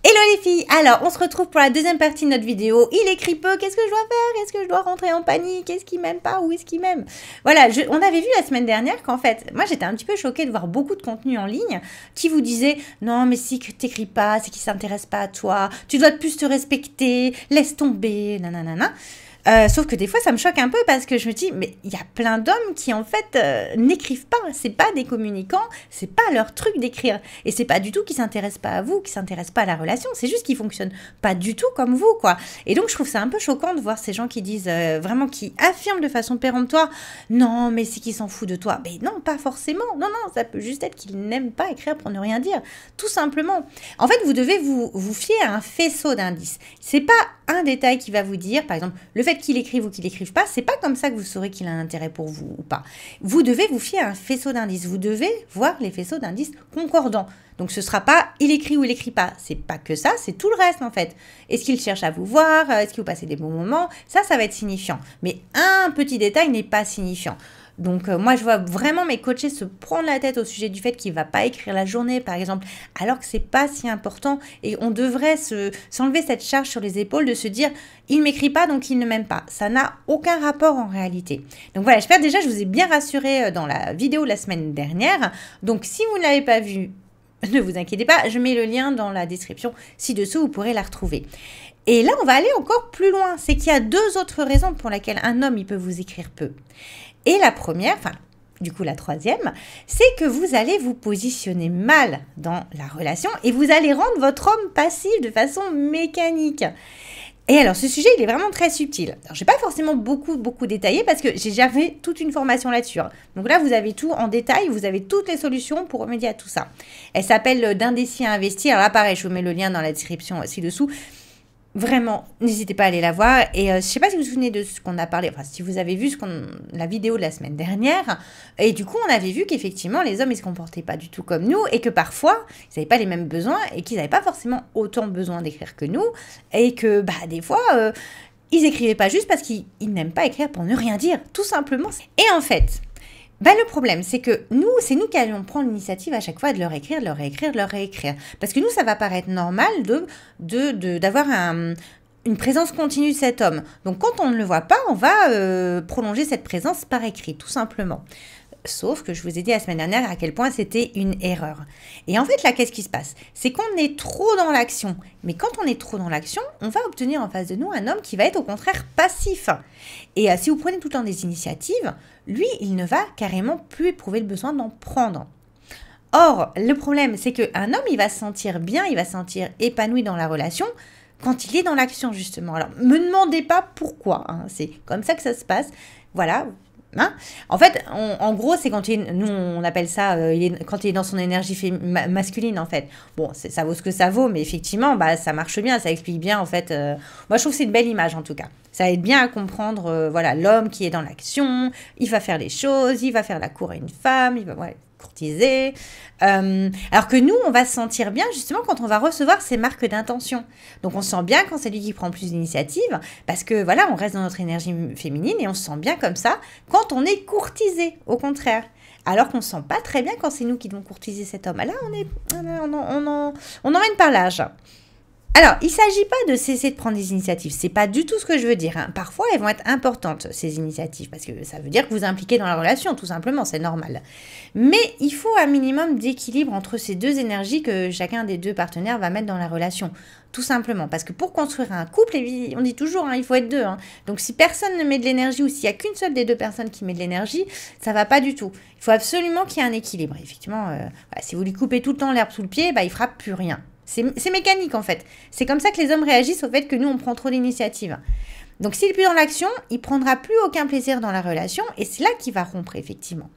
Hello les filles, alors on se retrouve pour la deuxième partie de notre vidéo. Il écrit peu, qu'est-ce que je dois faire? Est-ce que je dois rentrer en panique? Est-ce qu'il m'aime pas ou est-ce qu'il m'aime? Voilà, on avait vu la semaine dernière qu'en fait, moi j'étais un petit peu choquée de voir beaucoup de contenu en ligne qui vous disait non mais si t'écris pas, c'est qu'il s'intéresse pas à toi, tu dois plus te respecter, laisse tomber, nanana. Sauf que des fois, ça me choque un peu parce que je me dis, mais il y a plein d'hommes qui, en fait, n'écrivent pas. C'est pas des communicants, c'est pas leur truc d'écrire. Et c'est pas du tout qu'ils s'intéressent pas à vous, qu'ils s'intéressent pas à la relation. C'est juste qu'ils fonctionnent pas du tout comme vous, quoi. Et donc, je trouve ça un peu choquant de voir ces gens qui disent, vraiment, qui affirment de façon péremptoire, non, mais c'est qu'ils s'en foutent de toi. Mais non, pas forcément. Non, non, ça peut juste être qu'ils n'aiment pas écrire pour ne rien dire. Tout simplement. En fait, vous devez vous fier à un faisceau d'indices. C'est pas un détail qui va vous dire, par exemple, le fait qu'il écrive ou qu'il n'écrive pas, c'est pas comme ça que vous saurez qu'il a un intérêt pour vous ou pas. Vous devez vous fier à un faisceau d'indices. Vous devez voir les faisceaux d'indices concordants. Donc ce sera pas il écrit ou il écrit pas. C'est pas que ça, c'est tout le reste en fait. Est-ce qu'il cherche à vous voir? Est-ce que vous passez des bons moments? Ça va être signifiant. Mais un petit détail n'est pas signifiant. Donc moi je vois vraiment mes coachés se prendre la tête au sujet du fait qu'il va pas écrire la journée par exemple, alors que c'est pas si important et on devrait s'enlever cette charge sur les épaules de se dire il m'écrit pas donc il ne m'aime pas. Ça n'a aucun rapport en réalité. Donc voilà, j'espère déjà je vous ai bien rassuré dans la vidéo de la semaine dernière. Donc si vous ne l'avez pas vue, ne vous inquiétez pas, je mets le lien dans la description ci-dessous, vous pourrez la retrouver. Et là on va aller encore plus loin, c'est qu'il y a deux autres raisons pour lesquelles un homme il peut vous écrire peu. Et la première, enfin, du coup la troisième, c'est que vous allez vous positionner mal dans la relation et vous allez rendre votre homme passif de façon mécanique. Et alors, ce sujet, il est vraiment très subtil. Alors, je ne vais pas forcément beaucoup détaillé parce que j'ai déjà fait toute une formation là-dessus. Donc là, vous avez tout en détail, vous avez toutes les solutions pour remédier à tout ça. Elle s'appelle d'indécis à investir. Alors là, pareil, je vous mets le lien dans la description ci-dessous. Vraiment, n'hésitez pas à aller la voir. Et je ne sais pas si vous vous souvenez de ce qu'on a parlé, enfin si vous avez vu la vidéo de la semaine dernière. Et du coup, on avait vu qu'effectivement, les hommes, ils ne se comportaient pas du tout comme nous. Et que parfois, ils n'avaient pas les mêmes besoins et qu'ils n'avaient pas forcément autant besoin d'écrire que nous. Et que des fois, ils n'écrivaient pas juste parce qu'ils n'aiment pas écrire pour ne rien dire, tout simplement. Et en fait... le problème, c'est que c'est nous qui allions prendre l'initiative à chaque fois de leur écrire, de leur réécrire, de leur réécrire. Parce que nous, ça va paraître normal d'avoir une présence continue de cet homme. Donc, quand on ne le voit pas, on va prolonger cette présence par écrit, tout simplement. Sauf que je vous ai dit la semaine dernière à quel point c'était une erreur. Et en fait, là, qu'est-ce qui se passe? C'est qu'on est trop dans l'action. Mais quand on est trop dans l'action, on va obtenir en face de nous un homme qui va être au contraire passif. Et si vous prenez tout le temps des initiatives, lui, il ne va carrément plus éprouver le besoin d'en prendre. Or, le problème, c'est qu'un homme, il va se sentir bien, il va se sentir épanoui dans la relation quand il est dans l'action, justement. Alors, me demandez pas pourquoi. C'est comme ça que ça se passe. Voilà. En fait, en gros, c'est quand nous on appelle ça quand il est dans son énergie masculine en fait. Bon, ça vaut ce que ça vaut, mais effectivement, ça marche bien, ça explique bien en fait. Moi, je trouve que c'est une belle image en tout cas. Ça aide bien à comprendre, voilà, l'homme qui est dans l'action, il va faire les choses, il va faire la cour à une femme, il va courtiser. Alors que nous, on va se sentir bien justement quand on va recevoir ces marques d'intention. Donc on se sent bien quand c'est lui qui prend plus d'initiative parce que voilà, on reste dans notre énergie féminine et on se sent bien comme ça quand on est courtisé, au contraire. Alors qu'on ne se sent pas très bien quand c'est nous qui devons courtiser cet homme. Là, on emmène par l'âge. Alors, il ne s'agit pas de cesser de prendre des initiatives. C'est pas du tout ce que je veux dire. Parfois, elles vont être importantes, ces initiatives, parce que ça veut dire que vous impliquez dans la relation, tout simplement, c'est normal. Mais il faut un minimum d'équilibre entre ces deux énergies que chacun des deux partenaires va mettre dans la relation, tout simplement. Parce que pour construire un couple, on dit toujours, il faut être deux. Donc, si personne ne met de l'énergie ou s'il n'y a qu'une seule des deux personnes qui met de l'énergie, ça ne va pas du tout. Il faut absolument qu'il y ait un équilibre. Effectivement, si vous lui coupez tout le temps l'herbe sous le pied, il ne fera plus rien. C'est mécanique en fait. C'est comme ça que les hommes réagissent au fait que nous, on prend trop d'initiative. Donc s'il n'est plus dans l'action, il ne prendra plus aucun plaisir dans la relation et c'est là qu'il va rompre effectivement.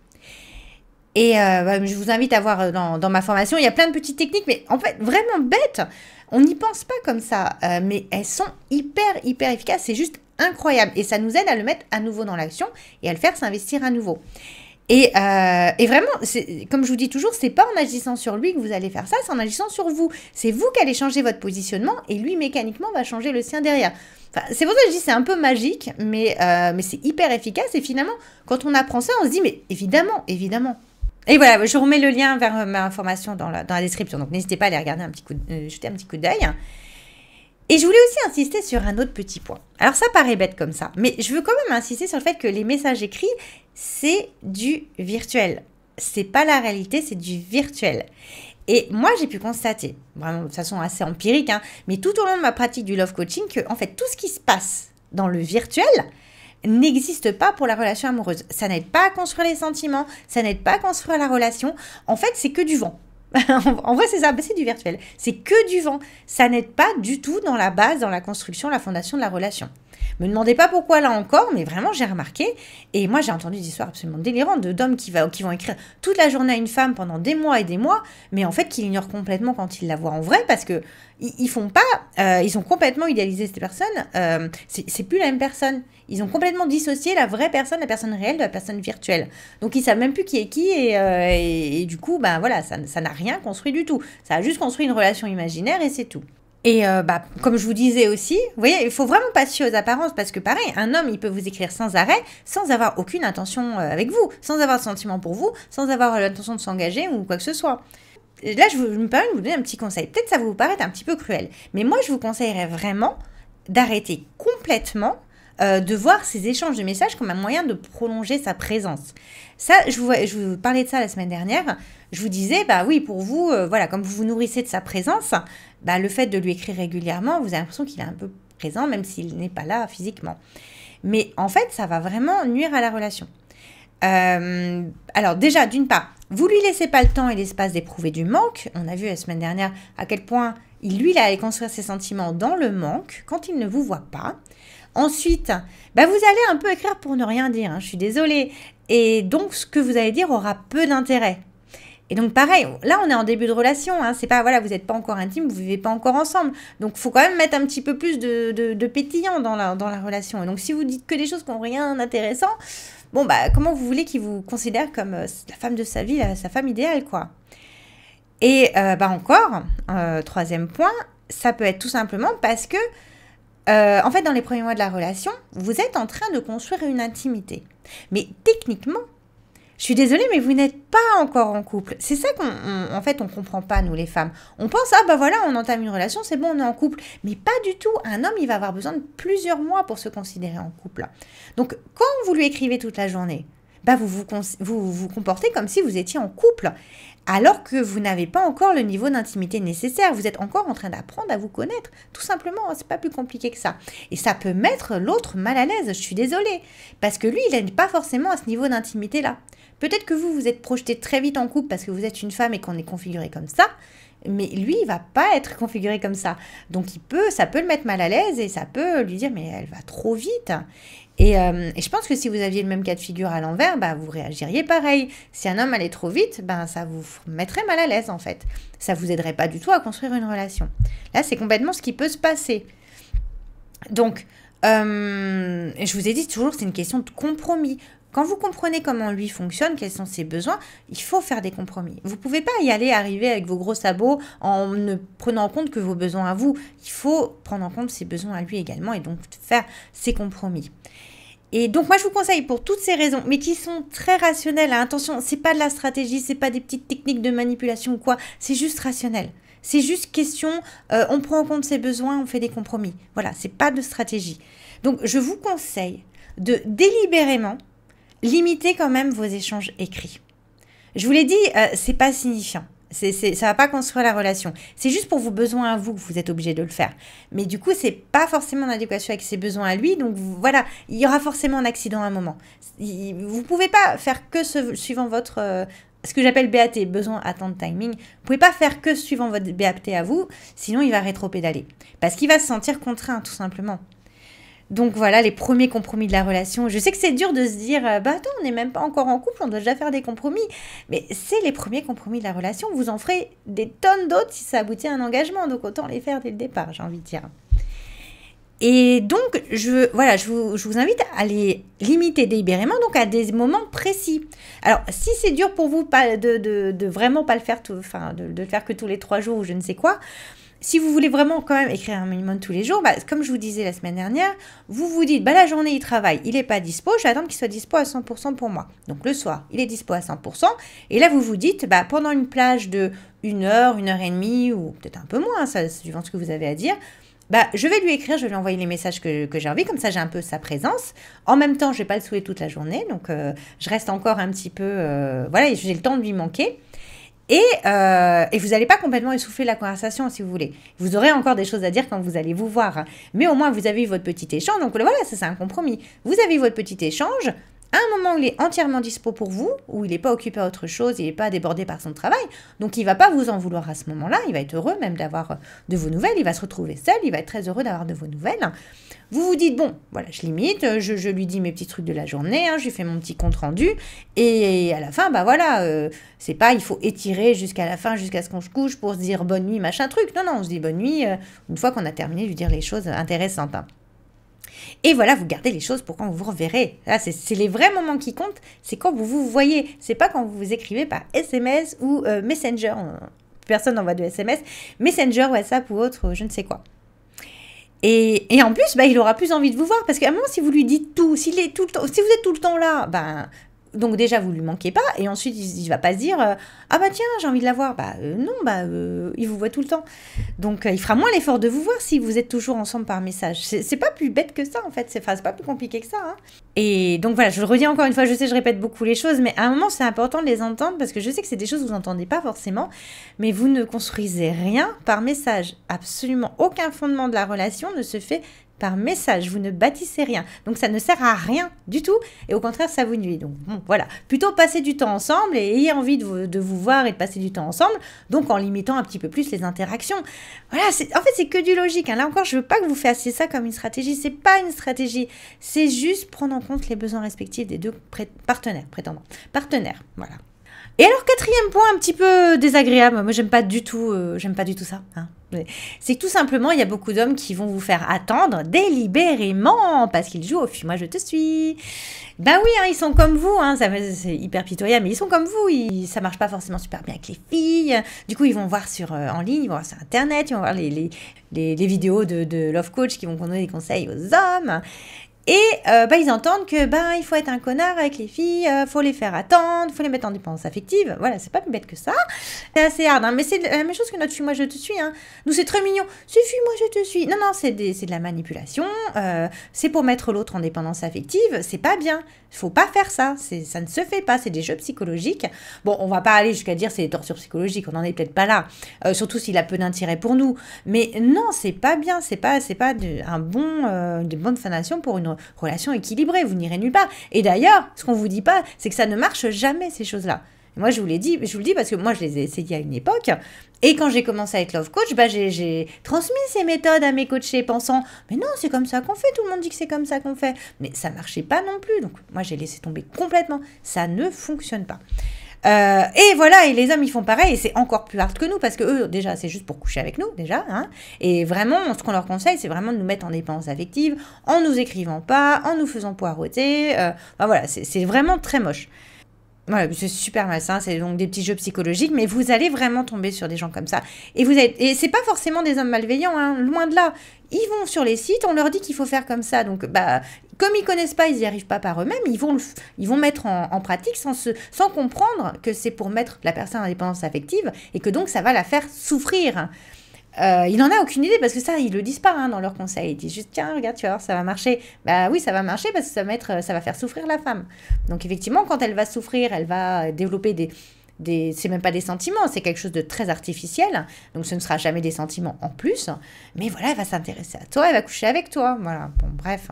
Et je vous invite à voir dans ma formation, il y a plein de petites techniques, mais en fait, vraiment bêtes. On n'y pense pas comme ça, mais elles sont hyper efficaces. C'est juste incroyable. Et ça nous aide à le mettre à nouveau dans l'action et à le faire s'investir à nouveau. Et vraiment, comme je vous dis toujours, c'est pas en agissant sur lui que vous allez faire ça, c'est en agissant sur vous. C'est vous qui allez changer votre positionnement et lui, mécaniquement, va changer le sien derrière. Enfin, c'est pour ça que je dis c'est un peu magique, mais c'est hyper efficace. Et finalement, quand on apprend ça, on se dit, mais évidemment. Et voilà, je remets le lien vers ma formation dans la description. Donc, n'hésitez pas à aller regarder jeter un petit coup d'œil. Et je voulais aussi insister sur un autre petit point. Alors, ça paraît bête comme ça, mais je veux quand même insister sur le fait que les messages écrits, c'est du virtuel. C'est pas la réalité, c'est du virtuel. Et moi, j'ai pu constater, vraiment de façon assez empirique, mais tout au long de ma pratique du love coaching, que en fait, tout ce qui se passe dans le virtuel n'existe pas pour la relation amoureuse. Ça n'aide pas à construire les sentiments, ça n'aide pas à construire la relation. En fait, c'est que du vent. En vrai, c'est ça, c'est du virtuel. C'est que du vent. Ça n'aide pas du tout dans la base, dans la construction, la fondation de la relation. Me demandez pas pourquoi là encore, mais vraiment j'ai remarqué. Et moi j'ai entendu des histoires absolument délirantes d'hommes qui vont écrire toute la journée à une femme pendant des mois et des mois, mais en fait qu'ils ignorent complètement quand ils la voient en vrai parce que ils ont complètement idéalisé cette personne. C'est plus la même personne. Ils ont complètement dissocié la vraie personne, la personne réelle de la personne virtuelle. Donc ils savent même plus qui est qui et du coup voilà, ça n'a rien construit du tout. Ça a juste construit une relation imaginaire et c'est tout. Et comme je vous disais aussi, vous voyez, il faut vraiment pas se fier aux apparences parce que pareil, un homme, il peut vous écrire sans arrêt, sans avoir aucune intention avec vous, sans avoir de sentiment pour vous, sans avoir l'intention de s'engager ou quoi que ce soit. Là, je me permets de vous donner un petit conseil. Peut-être ça va vous paraître un petit peu cruel, mais moi, je vous conseillerais vraiment d'arrêter complètement de voir ces échanges de messages comme un moyen de prolonger sa présence. Ça, je vous parlais de ça la semaine dernière. Je vous disais, oui, pour vous, voilà, comme vous vous nourrissez de sa présence, le fait de lui écrire régulièrement, vous avez l'impression qu'il est un peu présent, même s'il n'est pas là physiquement. Mais en fait, ça va vraiment nuire à la relation. Alors déjà, d'une part, vous lui laissez pas le temps et l'espace d'éprouver du manque. On a vu la semaine dernière à quel point il allait construire ses sentiments dans le manque quand il ne vous voit pas. Ensuite, vous allez un peu écrire pour ne rien dire, je suis désolée. Et donc, ce que vous allez dire aura peu d'intérêt. Et donc, pareil, là, on est en début de relation. C'est pas, voilà, vous n'êtes pas encore intime, vous vivez pas encore ensemble. Donc, il faut quand même mettre un petit peu plus de pétillant dans la relation. Et donc, si vous dites que des choses qui n'ont rien d'intéressant, comment vous voulez qu'il vous considère comme la femme de sa vie, sa femme idéale, quoi. Et encore, troisième point, ça peut être tout simplement parce que en fait, dans les premiers mois de la relation, vous êtes en train de construire une intimité. Mais techniquement, je suis désolée, mais vous n'êtes pas encore en couple. C'est ça on comprend pas, nous les femmes. On pense, voilà, on entame une relation, c'est bon, on est en couple. Mais pas du tout. Un homme, il va avoir besoin de plusieurs mois pour se considérer en couple. Donc, quand vous lui écrivez toute la journée, vous vous comportez comme si vous étiez en couple. Alors que vous n'avez pas encore le niveau d'intimité nécessaire. Vous êtes encore en train d'apprendre à vous connaître. Tout simplement, c'est pas plus compliqué que ça. Et ça peut mettre l'autre mal à l'aise, je suis désolée. Parce que lui, il n'est pas forcément à ce niveau d'intimité-là. Peut-être que vous êtes projeté très vite en couple parce que vous êtes une femme et qu'on est configuré comme ça. Mais lui, il va pas être configuré comme ça. Donc, ça peut le mettre mal à l'aise et ça peut lui dire, mais elle va trop vite. Et je pense que si vous aviez le même cas de figure à l'envers, vous réagiriez pareil. Si un homme allait trop vite, ça vous mettrait mal à l'aise en fait. Ça vous aiderait pas du tout à construire une relation. Là, c'est complètement ce qui peut se passer. Donc, je vous ai dit toujours, c'est une question de compromis. Quand vous comprenez comment lui fonctionne, quels sont ses besoins, il faut faire des compromis. Vous ne pouvez pas arriver avec vos gros sabots en ne prenant en compte que vos besoins à vous. Il faut prendre en compte ses besoins à lui également et donc faire ces compromis. Et donc moi je vous conseille pour toutes ces raisons, mais qui sont très rationnelles, attention, c'est pas de la stratégie, c'est pas des petites techniques de manipulation ou quoi, c'est juste rationnel. C'est juste question, on prend en compte ses besoins, on fait des compromis. Voilà, c'est pas de stratégie. Donc je vous conseille de délibérément limiter quand même vos échanges écrits. Je vous l'ai dit, c'est pas signifiant. Ça va pas construire la relation. C'est juste pour vos besoins à vous que vous êtes obligé de le faire. Mais du coup, c'est pas forcément en adéquation avec ses besoins à lui. Donc voilà, il y aura forcément un accident à un moment. Vous pouvez pas faire que suivant votre... ce que j'appelle BAT, besoin, attente, timing. Vous pouvez pas faire que suivant votre BAT à vous, sinon il va rétro-pédaler. Parce qu'il va se sentir contraint, tout simplement. Donc voilà, les premiers compromis de la relation. Je sais que c'est dur de se dire, attends, on n'est même pas encore en couple, on doit déjà faire des compromis. Mais c'est les premiers compromis de la relation. Vous en ferez des tonnes d'autres si ça aboutit à un engagement. Donc autant les faire dès le départ, j'ai envie de dire. Et donc, je vous invite à les limiter délibérément, donc à des moments précis. Alors, si c'est dur pour vous de vraiment pas le faire, de le faire que tous les 3 jours ou je ne sais quoi, Si vous voulez vraiment quand même écrire un minimum tous les jours, bah, comme je vous disais la semaine dernière, vous vous dites, bah, la journée il travaille, il n'est pas dispo, je vais attendre qu'il soit dispo à 100% pour moi. Donc le soir, il est dispo à 100%. Et là, vous vous dites, bah, pendant une plage de 1 heure, 1 heure et demie, ou peut-être un peu moins, ça, suivant ce que vous avez à dire, bah, je vais lui écrire, je vais lui envoyer les messages que j'ai envie, comme ça j'ai un peu sa présence. En même temps, je ne vais pas le saouler toute la journée, donc je reste encore un petit peu... voilà, j'ai le temps de lui manquer. Et vous n'allez pas complètement essouffler la conversation, si vous voulez. Vous aurez encore des choses à dire quand vous allez vous voir. Hein. Mais au moins, vous avez eu votre petit échange. Donc voilà, ça c'est un compromis. Vous avez eu votre petit échange. À un moment où il est entièrement dispo pour vous, où il n'est pas occupé à autre chose, il n'est pas débordé par son travail. Donc il ne va pas vous en vouloir à ce moment-là. Il va être heureux même d'avoir de vos nouvelles. Il va se retrouver seul. Il va être très heureux d'avoir de vos nouvelles. Vous vous dites, bon, voilà, je limite, je lui dis mes petits trucs de la journée, hein, je lui fais mon petit compte rendu, et à la fin, bah voilà, c'est pas, il faut étirer jusqu'à la fin, jusqu'à ce qu'on se couche pour se dire bonne nuit, machin truc. Non, on se dit bonne nuit une fois qu'on a terminé de lui dire les choses intéressantes. Hein. Et voilà, vous gardez les choses pour quand vous vous reverrez. Là, c'est les vrais moments qui comptent, c'est quand vous vous voyez. C'est pas quand vous vous écrivez par SMS ou Messenger. Personne n'envoie de SMS. Messenger, WhatsApp ou autre, je ne sais quoi. Et en plus, bah, il aura plus envie de vous voir. Parce qu'à un moment, si vous lui dites tout, si vous êtes tout le temps là, ben... Donc déjà, vous lui manquez pas. Et ensuite, il va pas se dire ah bah tiens, j'ai envie de la voir. Bah non, il vous voit tout le temps. Donc il fera moins l'effort de vous voir si vous êtes toujours ensemble par message. C'est pas plus bête que ça en fait. C'est pas plus compliqué que ça. Hein. Et donc voilà, je le redis encore une fois. Je sais, je répète beaucoup les choses, mais à un moment, c'est important de les entendre parce que je sais que c'est des choses que vous n'entendez pas forcément. Mais vous ne construisez rien par message. Absolument aucun fondement de la relation ne se fait par message, vous ne bâtissez rien. Donc ça ne sert à rien du tout et au contraire ça vous nuit. Donc bon, voilà, plutôt passer du temps ensemble et ayez envie de vous voir et de passer du temps ensemble, donc en limitant un petit peu plus les interactions. Voilà, en fait c'est que du logique. Hein. Là encore, je veux pas que vous fassiez ça comme une stratégie, c'est pas une stratégie, c'est juste prendre en compte les besoins respectifs des deux partenaires, voilà. Et alors, quatrième point un petit peu désagréable, moi j'aime pas du tout ça. Hein. C'est que tout simplement, il y a beaucoup d'hommes qui vont vous faire attendre délibérément parce qu'ils jouent au fuis-moi je te suis. Ben oui, hein, ils sont comme vous, hein, c'est hyper pitoyable, mais ils sont comme vous, ça marche pas forcément super bien avec les filles. Du coup, ils vont voir en ligne, ils vont voir sur Internet, ils vont voir les vidéos de Love Coach qui vont donner des conseils aux hommes. Et ils entendent que il faut être un connard avec les filles, faut les faire attendre, faut les mettre en dépendance affective. Voilà, c'est pas plus bête que ça. C'est assez hard, hein, mais c'est la même chose que notre fuis-moi je te suis. Hein. Nous, c'est très mignon. C'est fuis-moi je te suis. Non, c'est de la manipulation. C'est pour mettre l'autre en dépendance affective. C'est pas bien. Faut pas faire ça. Ça ne se fait pas. C'est des jeux psychologiques. Bon, on va pas aller jusqu'à dire c'est des tortures psychologiques. On n'en est peut-être pas là. Surtout s'il a peu d'intérêt pour nous. Mais non, c'est pas bien. C'est pas une bonne fondation pour une relation équilibrée, vous n'irez nulle part. Et d'ailleurs, ce qu'on vous dit pas, c'est que ça ne marche jamais, ces choses-là. Et moi, je vous le dis parce que moi, je les ai essayées à une époque. Et quand j'ai commencé à être love coach, j'ai transmis ces méthodes à mes coachés pensant, mais non, c'est comme ça qu'on fait, tout le monde dit que c'est comme ça qu'on fait. Mais ça marchait pas non plus. Donc, moi, j'ai laissé tomber complètement. Ça ne fonctionne pas. Et voilà, et les hommes ils font pareil et c'est encore plus hard que nous parce que eux déjà c'est juste pour coucher avec nous déjà hein, et vraiment ce qu'on leur conseille c'est vraiment de nous mettre en dépendance affective en nous écrivant pas, en nous faisant poireauter, voilà c'est vraiment très moche. Voilà, c'est super malsain, c'est donc des petits jeux psychologiques, mais vous allez vraiment tomber sur des gens comme ça. Et c'est pas forcément des hommes malveillants, hein, loin de là. Ils vont sur les sites, on leur dit qu'il faut faire comme ça. Donc, comme ils connaissent pas, ils n'y arrivent pas par eux-mêmes, ils vont mettre en pratique sans comprendre que c'est pour mettre la personne en dépendance affective et que donc ça va la faire souffrir. Il n'en a aucune idée parce que ça, ils le disent pas hein, dans leurs conseils. Ils disent juste, tiens, regarde, tu vas voir, ça va marcher. Bah oui, ça va marcher parce que ça va faire souffrir la femme. Donc effectivement, quand elle va souffrir, elle va développer c'est même pas des sentiments, c'est quelque chose de très artificiel. Donc ce ne sera jamais des sentiments en plus. Mais voilà, elle va s'intéresser à toi, elle va coucher avec toi. Voilà, bon, bref.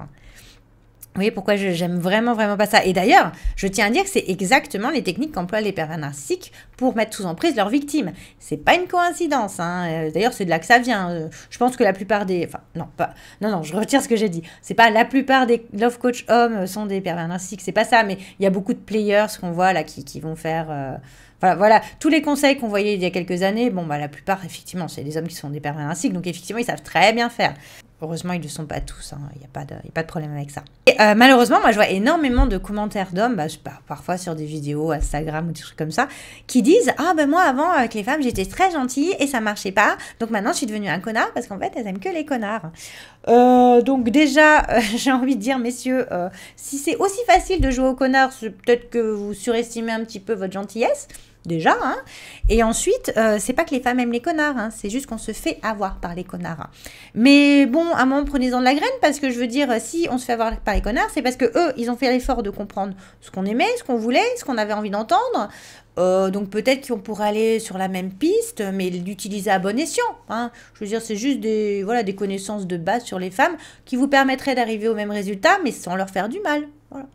Vous voyez pourquoi j'aime vraiment, vraiment pas ça. Et d'ailleurs, je tiens à dire que c'est exactement les techniques qu'emploient les pervers narcissiques pour mettre sous emprise leurs victimes. C'est pas une coïncidence. Hein. D'ailleurs, c'est de là que ça vient. Je pense que la plupart des... Enfin, non, je retire ce que j'ai dit. C'est pas la plupart des love coach hommes sont des pervers narcissiques. C'est pas ça, mais il y a beaucoup de players qu'on voit là qui vont faire... Voilà, tous les conseils qu'on voyait il y a quelques années, la plupart, effectivement, c'est des hommes qui sont des pervers narcissiques, donc effectivement, ils savent très bien faire. Heureusement, ils ne le sont pas tous, il n'y a pas de problème avec ça. Et malheureusement, moi, je vois énormément de commentaires d'hommes, bah, je sais pas, parfois sur des vidéos Instagram ou des trucs comme ça, qui disent « Ah, ben moi, avant, avec les femmes, j'étais très gentille et ça marchait pas. Donc maintenant, je suis devenue un connard parce qu'en fait, elles aiment que les connards. » Donc déjà, j'ai envie de dire, messieurs, si c'est aussi facile de jouer au connard, c'est peut-être que vous surestimez un petit peu votre gentillesse. Déjà, hein. Et ensuite, c'est pas que les femmes aiment les connards, hein, c'est juste qu'on se fait avoir par les connards. Mais bon, à un moment, prenez-en de la graine, parce que je veux dire, si on se fait avoir par les connards, c'est parce que eux, ils ont fait l'effort de comprendre ce qu'on aimait, ce qu'on voulait, ce qu'on avait envie d'entendre. Donc peut-être qu'on pourrait aller sur la même piste, mais l'utiliser à bon escient. Hein. Je veux dire, c'est juste des connaissances de base sur les femmes qui vous permettraient d'arriver au même résultat, mais sans leur faire du mal. Voilà.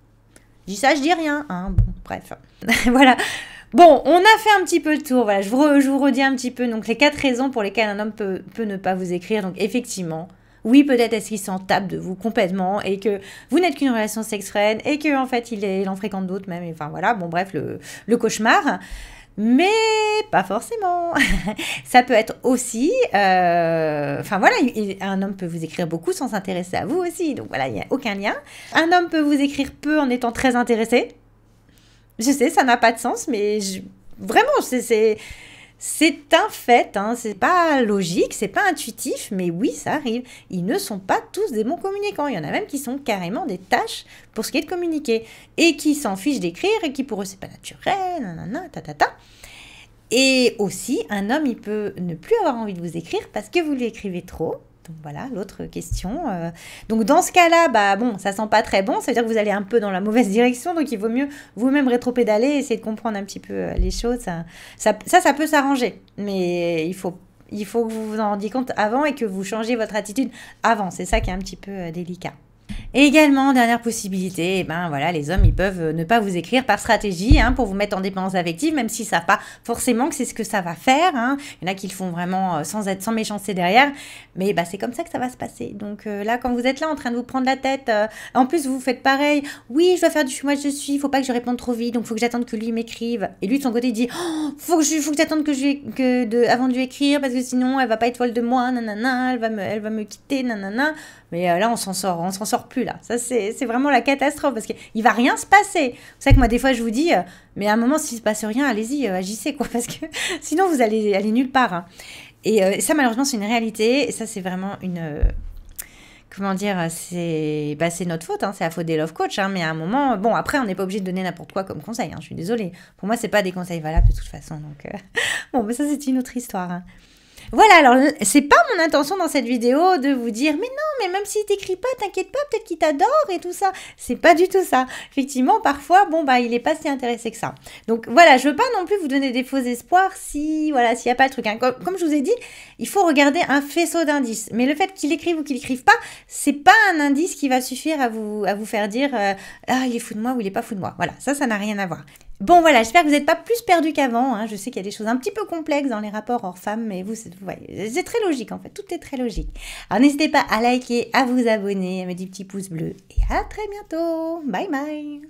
Je dis ça, je dis rien. Hein. Bon, bref. Voilà. Bon, on a fait un petit peu le tour. Voilà, je vous redis un petit peu donc les 4 raisons pour lesquelles un homme peut ne pas vous écrire. Donc effectivement, oui, peut-être est-ce qu'il s'en tape de vous complètement et que vous n'êtes qu'une relation sex-friend et que en fait il en fréquente d'autres même. Enfin voilà, bon bref, le cauchemar. Mais pas forcément. Ça peut être aussi... Enfin voilà, un homme peut vous écrire beaucoup sans s'intéresser à vous aussi. Donc voilà, il n'y a aucun lien. Un homme peut vous écrire peu en étant très intéressé. Je sais, ça n'a pas de sens, mais vraiment, c'est un fait, hein, c'est pas logique, c'est pas intuitif, mais oui, ça arrive. Ils ne sont pas tous des bons communicants. Il y en a même qui sont carrément des tâches pour ce qui est de communiquer et qui s'en fichent d'écrire et qui pour eux c'est pas naturel, nanana, ta. Et aussi, un homme, il peut ne plus avoir envie de vous écrire parce que vous lui écrivez trop. Donc voilà, l'autre question. Donc dans ce cas-là, bah bon, ça sent pas très bon, ça veut dire que vous allez un peu dans la mauvaise direction, donc il vaut mieux vous-même rétro-pédaler, essayer de comprendre un petit peu les choses. Ça peut s'arranger, mais il faut que vous vous en rendiez compte avant et que vous changiez votre attitude avant. C'est ça qui est un petit peu délicat. Et également, dernière possibilité, eh ben voilà, les hommes, ils peuvent ne pas vous écrire par stratégie, hein, pour vous mettre en dépendance affective, même s'ils ne savent pas forcément que c'est ce que ça va faire. Hein. Il y en a qui le font vraiment sans méchanceté derrière, mais bah, c'est comme ça que ça va se passer. Donc là, quand vous êtes là en train de vous prendre la tête, en plus vous faites pareil, oui, je dois faire du moi je suis, il faut pas que je réponde trop vite, donc il faut que j'attende que lui m'écrive. Et lui de son côté, il dit, oh, faut que j'attende avant de lui écrire, parce que sinon elle va pas être folle de moi, nanana, elle va me quitter, nanana. Mais là, on s'en sort plus là. Ça, c'est vraiment la catastrophe parce qu'il va rien se passer. C'est ça que moi, des fois, je vous dis, mais à un moment, s'il se passe rien, allez-y, agissez, quoi, parce que sinon, vous allez aller nulle part. Hein. Et ça, malheureusement, c'est une réalité. Et ça, c'est vraiment une... comment dire, c'est notre faute, hein, c'est la faute des love coach, hein, mais à un moment, bon, après, on n'est pas obligé de donner n'importe quoi comme conseil, hein, je suis désolée. Pour moi, c'est pas des conseils valables de toute façon, donc... Bon, mais ça, c'est une autre histoire, hein. Voilà, alors c'est pas mon intention dans cette vidéo de vous dire mais non, mais même s'il t'écrit pas, t'inquiète pas, peut-être qu'il t'adore et tout ça. C'est pas du tout ça. Effectivement, parfois, bon bah il est pas si intéressé que ça. Donc voilà, je veux pas non plus vous donner des faux espoirs si voilà, s'il y a pas de truc. Hein. Comme je vous ai dit, il faut regarder un faisceau d'indices. Mais le fait qu'il écrive ou qu'il écrive pas, c'est pas un indice qui va suffire à vous faire dire ah il est fou de moi ou il est pas fou de moi. Voilà, ça n'a rien à voir. Bon voilà, j'espère que vous n'êtes pas plus perdu qu'avant. Hein. Je sais qu'il y a des choses un petit peu complexes dans les rapports hors-femmes, mais vous voyez, c'est très logique en fait, tout est très logique. Alors n'hésitez pas à liker, à vous abonner, à mettre des petits pouces bleus et à très bientôt. Bye bye.